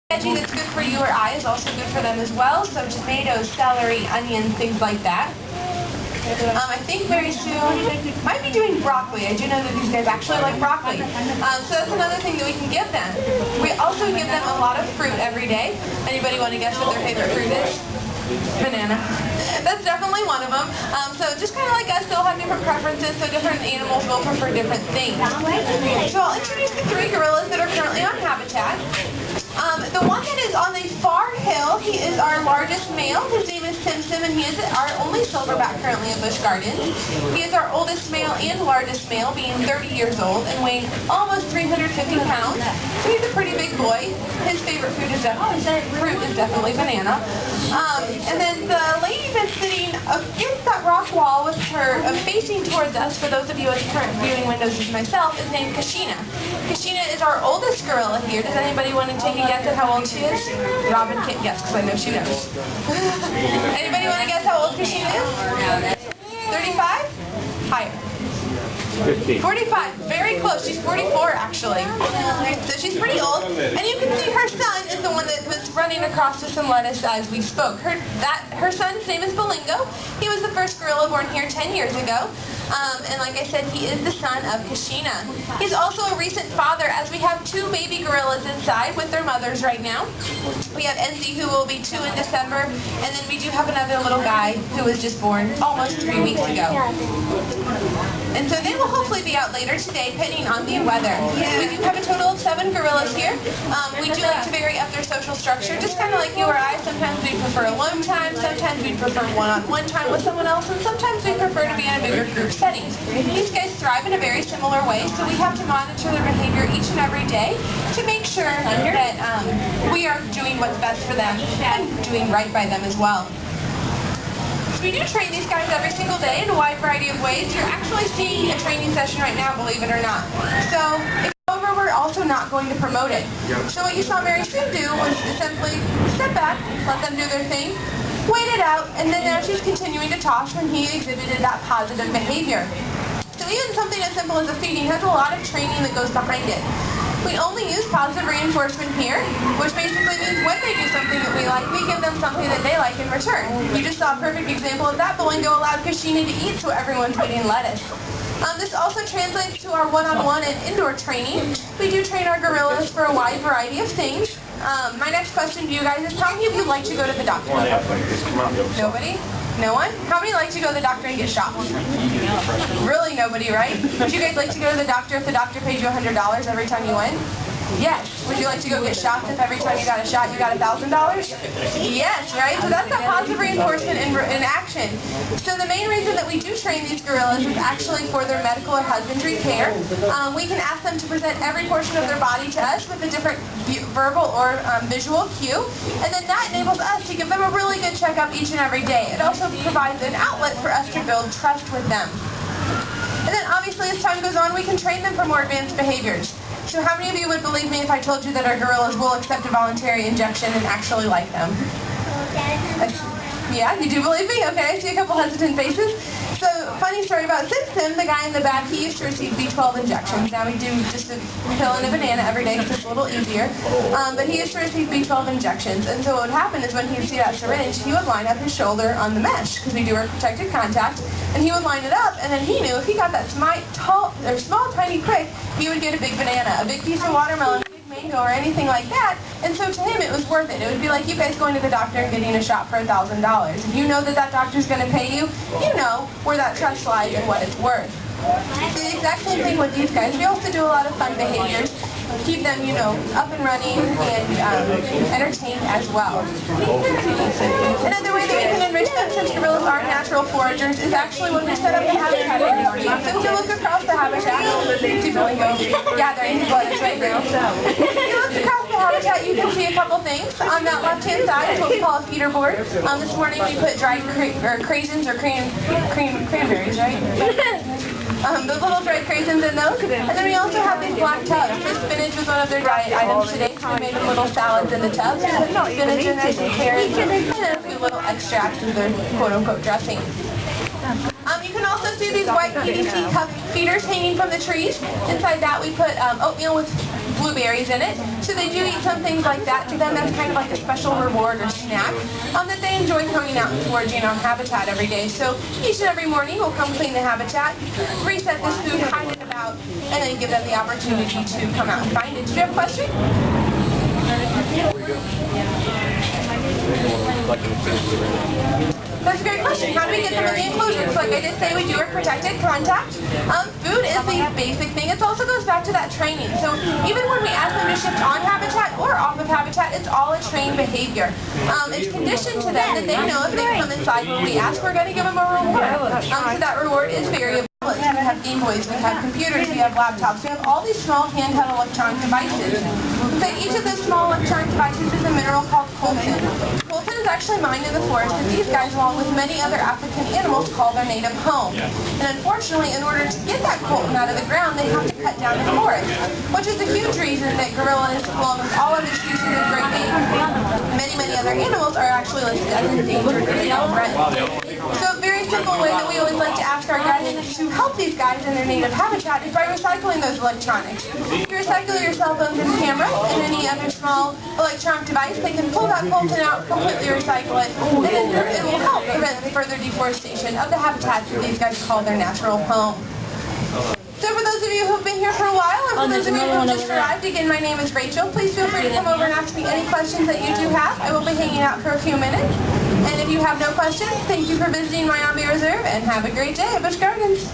Veggie that's good for you or I is also good for them as well. So tomatoes, celery, onions, things like that. I think very soon, might be doing broccoli. I do know that these guys actually like broccoli. So that's another thing that we can give them. We also give them a lot of fruit every day. Anybody want to guess what their favorite fruit is? Banana. That's definitely one of them. So just kind of like us, they'll have different preferences, so different animals will prefer different things. So I'll introduce the 3 gorillas that are currently on habitat. The one that is on the far hill, he is our largest male. His name is Simpson, and he is our only silverback currently in Busch Gardens. He is our oldest male and largest male, being 30 years old and weighing almost 350 pounds. So he's a pretty big boy. His favorite fruit is definitely banana. And then the lady that's sitting against that rock wall with her facing towards us, for those of you with current viewing windows as myself, is named Kashina. Kashina is our oldest gorilla here. Does anybody want to take a guess at how old she is? Robin can't guess because I know she knows. Anybody want to guess how old Kashina is? 35? Higher. 50. 45. Very close. She's 44 actually. So she's pretty old. And you can see her son is the one that was running across with some lettuce as we spoke. Her son's name is Bolingo. He was the first gorilla born here 10 years ago. And like I said, he is the son of Kashina. He's also a recent father, as we have 2 baby gorillas inside with their mothers right now. We have Enzi, who will be 2 in December, and then we do have another little guy who was just born almost 3 weeks ago. And so they will hopefully be out later today, depending on the weather. We do have a total of 7 gorillas here. We do like to vary up their social structure, just kind of like you or I. Sometimes we prefer alone time, sometimes we prefer one-on-one time with someone else, and sometimes we prefer to be in a bigger group setting. These guys thrive in a very similar way, so we have to monitor their behavior each and every day to make sure that we are doing what's best for them and doing right by them as well. We do train these guys every single day in a wide variety of ways. You're actually seeing a training session right now, believe it or not. So if it's over, we're also not going to promote it. So what you saw Mary Sue do was simply step back, let them do their thing, wait it out, and then now she's continuing to toss when he exhibited that positive behavior. So even something as simple as a feeding has a lot of training that goes behind it. We only use positive reinforcement here, which basically means when they do something that we like, we give them something that they like in return. You just saw a perfect example of that. Bolingo allowed Kashina to eat, so everyone's eating lettuce. This also translates to our one-on-one and indoor training. We do train our gorillas for a wide variety of things. My next question to you guys is, how many of you like to go to the doctor? Nobody? No one? How many like to go to the doctor and get shots? Really nobody, right? Would you guys like to go to the doctor if the doctor paid you $100 every time you went? Yes. Would you like to go get shots if every time you got a shot you got $1,000? Yes, right? So that's that positive reinforcement in action. So the main reason that we do train these gorillas is actually for their medical or husbandry care. We can ask them to present every portion of their body to us with a different verbal or visual cue, and then that enables us to give them a really good checkup each and every day. It also provides an outlet for us to build trust with them. And then obviously as time goes on, we can train them for more advanced behaviors. So how many of you would believe me if I told you that our gorillas will accept a voluntary injection and actually like them? Yeah, you do believe me? Okay, I see a couple hesitant faces. So, funny story about Simpson, the guy in the back, he used to receive B12 injections. Now we do just a pill and a banana every day because it's a little easier. But he used to receive B12 injections. And so what would happen is when he would see that syringe, he would line up his shoulder on the mesh because we do our protected contact. And he would line it up, and then he knew if he got that small, tiny prick, he would get a big banana, a big piece of watermelon, a big mango, or anything like that. And so to him, it was worth it. It would be like you guys going to the doctor and getting a shot for $1,000. If you know that that doctor's going to pay you, you know where that trust lies and what it's worth. So the exact same thing with these guys. We also do a lot of fun behaviors. Keep them, up and running and entertained as well. Another way that we can enrich them, since gorillas are natural foragers, is actually when we set up the habitat in the morning. So if you look across the habitat, see Bolingo gathering his lettuce right now. So if you look across the habitat, you can see a couple things. On that left-hand side is what we call a feeder board. This morning we put dried craisins or cranberries, right? The little dried craisins in those. And then we also have these black tubs. So spinach was one of their diet items today, so we made them little salads in the tubs. So spinach in there, some carrots, and then a few little extracts of their quote-unquote dressing. You can also see these white PVC cup feeders hanging from the trees. Inside that we put oatmeal with blueberries in it. So they do eat some things like that. To them, that's kind of like a special reward or snack that they enjoy coming out and foraging on habitat every day. So each and every morning, we'll come clean the habitat, reset this food, hide it about, and then give them the opportunity to come out and find it. Do you have a question? That's a great question. How do we get them in the enclosures? Like I did say, we do a protected contact. Food is the basic thing. It also goes back to that training. So even when we ask them to shift on habitat or off of habitat, it's all a trained behavior. It's conditioned to them that they know if they come inside when we ask, we're going to give them a reward. So that reward is variable. We have Game Boys, we have computers, we have laptops, we have all these small handheld electronic devices. So each of those small electronic devices is a mineral called coltan. Coltan is actually mined in the forest that these guys, along with many other African animals, call their native home. And unfortunately, in order to get that coltan out of the ground, they have to cut down the forest, which is a huge reason that gorillas, along with all other species of great apes, many other animals, are actually listed as endangered or threatened. So a very simple way that we always like to ask our guys to help these guys in their native habitat is by recycling those electronics. If you recycle your cell phones and cameras and any other small electronic device, they can pull that coltan out, completely recycle it, and then it will help prevent further deforestation of the habitats that these guys call their natural home. So for those of you who've been here for a while, and for those of you who've just arrived, again, my name is Rachel. Please feel free to come over and ask me any questions that you do have. I will be hanging out for a few minutes. And if you have no questions, thank you for visiting Myombe Reserve, and have a great day at Busch Gardens.